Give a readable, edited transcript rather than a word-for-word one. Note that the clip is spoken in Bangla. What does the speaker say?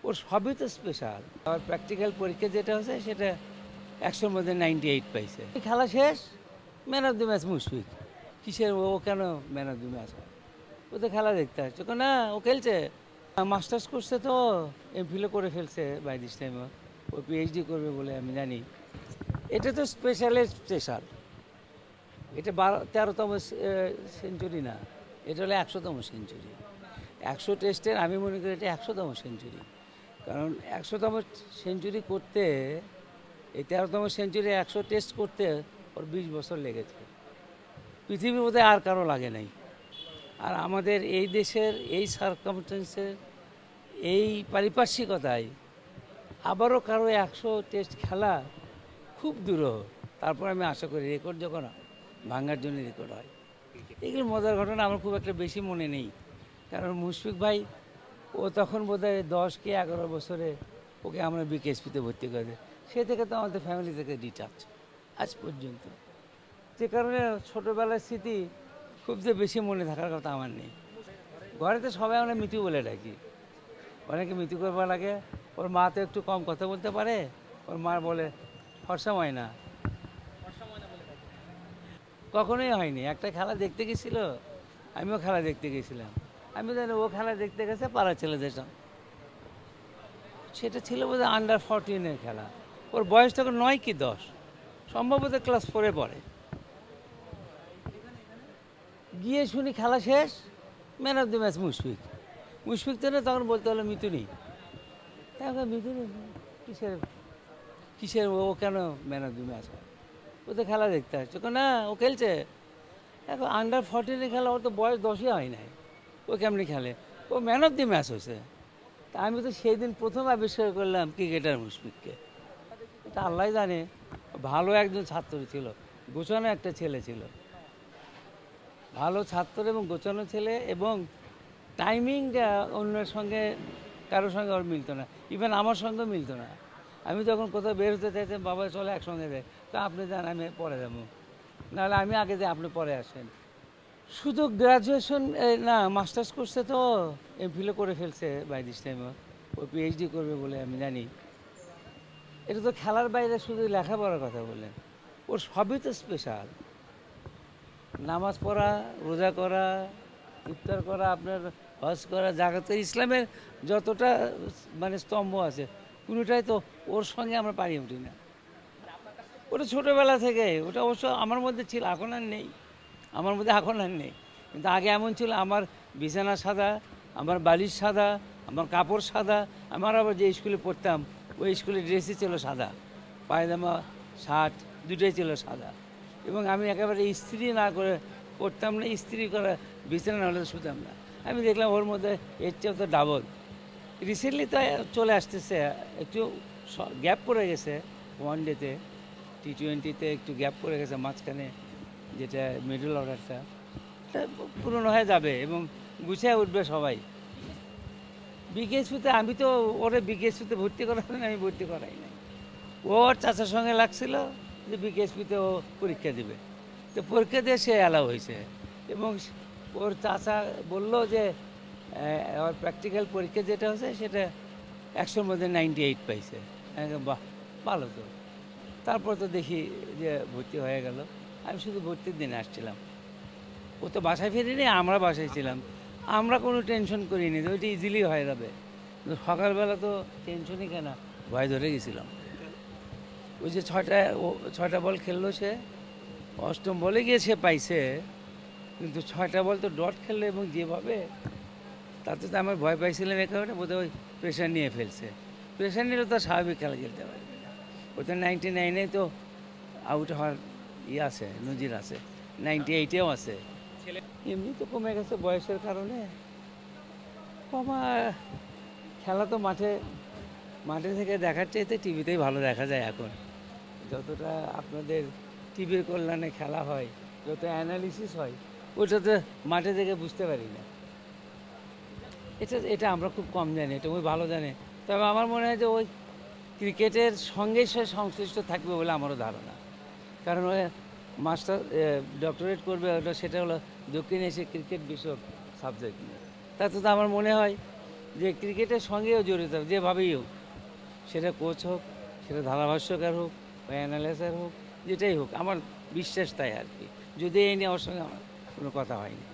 ওর সবই তো স্পেশাল। আর প্র্যাকটিক্যাল পরীক্ষা যেটা হচ্ছে সেটা 100-র মধ্যে 98 পাইছে। খেলা শেষ, man of the match Mushfiq. কিসের ও কেন ম্যান অফ দ্য ম্যাচ হয়? ও তো খেলা দেখতে আসছে, না ও খেলছে, মাস্টার্স করছে তো, এমফিলও করে ফেলছে বাই দিস টাইম। ও পিএইচডি করবে বলে আমি জানি। এটা তো স্পেশালের স্পেশাল। এটা 13তম সেঞ্চুরি না, এটা হলো 100তম সেঞ্চুরি। 100 টেস্টের আমি মনে করি এটা 100তম সেঞ্চুরি। কারণ 100তম সেঞ্চুরি করতে, এই 13তম সেঞ্চুরি 100 টেস্ট করতে ওর 20 বছর লেগেছে। পৃথিবীর মধ্যে আর কারো লাগে নাই। আর আমাদের এই দেশের এই সার্কামস্টেন্সে, এই পারিপার্শ্বিকতায় আবারও কারো 100 টেস্ট খেলা খুব দুরূহ। তারপর আমি আশা করি রেকর্ড যখন ভাঙার জন্য রেকর্ড হয়। এগুলো মজার ঘটনা আমার খুব একটা বেশি মনে নেই, কারণ মুশফিক ভাই ও তখন বোধহয় 10 কি 11 বছরে ওকে আমরা বিকেএসপিতে ভর্তি করে দিই। সে থেকে তো আমাদের ফ্যামিলি থেকে ডিটাচ আজ পর্যন্ত। যে কারণে ছোটোবেলার স্মৃতি খুব যে বেশি মনে থাকার কথা আমার নেই। ঘরেতে সবাই আমরা মিতু বলে ডাকি, অনেকে মিতু করবার লাগে। ওর মা তো একটু কম কথা বলতে পারে, ওর মা বলে ফর্সা ময়না। কখনোই হয়নি। একটা খেলা দেখতে গেছিল, আমিও খেলা দেখতে গেছিলাম। আমি জানি ও খেলা দেখতে গেছে পাড়া ছেলেদের সঙ্গে। সেটা ছিল বোধহয় আন্ডার 14-এর খেলা। ওর বয়স তখন 9 কি 10, সম্ভবত ক্লাস 4-এ পড়ে। গিয়ে শুনি খেলা শেষ, man of the match Mushfiq. Mushfiq তো না, তখন বলতে হলো মিতুনি। তারপর মিতুনি কিসের কিসের ও কেন ম্যান অফ দ্য ম্যাচ হয়? ও তো খেলা দেখতে আসছে, না ও খেলছে। এখন আন্ডার 14-এর খেলা, ওর তো বয়স 10ই হয় নাই, ও কেমনি খেলে? ও ম্যান অফ দ্য ম্যাচ হয়েছে। তা আমি তো সেই দিন প্রথম আবিষ্কার করলাম ক্রিকেটার মুশফিককে। এটা আল্লাহ জানে। ভালো একজন ছাত্র ছিল, গোছানো একটা ছেলে ছিল, ভালো ছাত্র এবং গোছানো ছেলে, এবং টাইমিংটা অন্যের সঙ্গে কারোর সঙ্গে ওর মিলতো না, ইভেন আমার সঙ্গেও মিলতো না। আমি যখন কোথাও বের হতে চাইতাম, বাবা চলে একসঙ্গে যায়, তা আপনি যান আমি পরে যাবো, নাহলে আমি আগে যাই আপনি পরে আসেন। শুধু গ্রাজুয়েশন না, মাস্টার্স করছে তো, এমফিলও করে ফেলছে বাই দিস টাইম। ও পিএইচডি করবে বলে আমি জানি। এটা তো খেলার বাইরে শুধু লেখাপড়ার কথা বললেন, ওর সবই তো স্পেশাল। নামাজ পড়া, রোজা করা, ইফতার করা, আপনার হজ করা, জাকাতে, ইসলামের যতটা মানে স্তম্ভ আছে কোনোটাই তো ওর সঙ্গে আমরা পারি উঠি না। ওটা ছোটোবেলা থেকে, ওটা অবশ্য আমার মধ্যে ছিল, এখন আর নেই। আমার মধ্যে এখন আর নেই, কিন্তু আগে এমন ছিল। আমার বিছানা সাদা, আমার বালিশ সাদা, আমার কাপড় সাদা। আমার আবার যে স্কুলে পড়তাম ওই স্কুলের ড্রেসই ছিল সাদা, পায়জামা শার্ট দুটোই ছিল সাদা। এবং আমি একেবারে ইস্ত্রি না করে পড়তাম না, ইস্ত্রি করা বিছানা না হলে শুতাম না। আমি দেখলাম ওর মধ্যে এর চেয়ে তো ডাবল। রিসেন্টলি তো চলে আসতেছে, একটু গ্যাপ পড়ে গেছে ওয়ানডেতে, টি20-তে একটু গ্যাপ পড়ে গেছে মাঝখানে, যেটা মিডল অর্ডারটা পুরনো হয়ে যাবে এবং গুছিয়ে উঠবে সবাই। বিকেএসপিতে আমি তো ওরে বিকেএসপিতে ভর্তি করাই, আমি ভর্তি করাই নাই। ওর চাচার সঙ্গে লাগছিল যে বিকেএসপিতে ও পরীক্ষা দেবে, তো পরীক্ষা দিয়ে সে অ্যালাউ হয়েছে। এবং ওর চাচা বলল যে ওর প্র্যাকটিক্যাল পরীক্ষা যেটা হচ্ছে সেটা 100-র মধ্যে 98 পাইছে। বাহ, ভালো তো। তারপর তো দেখি যে ভর্তি হয়ে গেল। আমি শুধু ভর্তির দিনে আসছিলাম, ও তো বাসায় ফিরিনি, আমরা বাসায় ছিলাম। আমরা কোনো টেনশন করিনি যে ওইটা ইজিলি হয়ে যাবে। সকালবেলা তো টেনশনই কেন, ভয় ধরে গেছিলাম। ওই যে 6টা বল খেললো সে, 8ম বলে গিয়ে সে পাইছে, কিন্তু 6টা বল তো ডট খেললো এবং যেভাবে, তাতে তো আমার ভয় পাইছিলাম। এ কারণে বোধহয় ওই প্রেশার নিয়ে ফেলছে। প্রেশার নিলে তো স্বাভাবিক খেলা খেলতে পারবে না। ও তো 99-এ তো আউট হওয়ার আছে, নজির আছে, 98-এও আছে। এমনি তো কমে গেছে বয়সের কারণে। কমা, খেলা তো মাঠে থেকে দেখার চাইতে টিভিতেই ভালো দেখা যায় এখন। যতটা আপনাদের টিভির কল্যাণে খেলা হয়, যত অ্যানালিসিস হয়, ওটা তো মাঠে থেকে বুঝতে পারি না। এটা আমরা খুব কম জানি, এটা ওই ভালো জানে। তবে আমার মনে হয় যে ওই ক্রিকেটের সঙ্গে সে সংশ্লিষ্ট থাকবে বলে আমারও ধারণা। কারণ ওই মাস্টার ডক্টরেট করবে, সেটা হলো দক্ষিণ এশিয়া ক্রিকেট বিষয়ক সাবজেক্ট নিয়ে। তাতে তো আমার মনে হয় যে ক্রিকেটের সঙ্গেও জড়িত যেভাবেই হোক, সেটা কোচ হোক, সেটা ধারাভাষ্যকার হোক বা অ্যানালাইজার হোক, যেটাই হোক, আমার বিশ্বাস তাই আর কি। যদি এই নিয়ে ওর সঙ্গে আমার কোনো কথা হয়নি।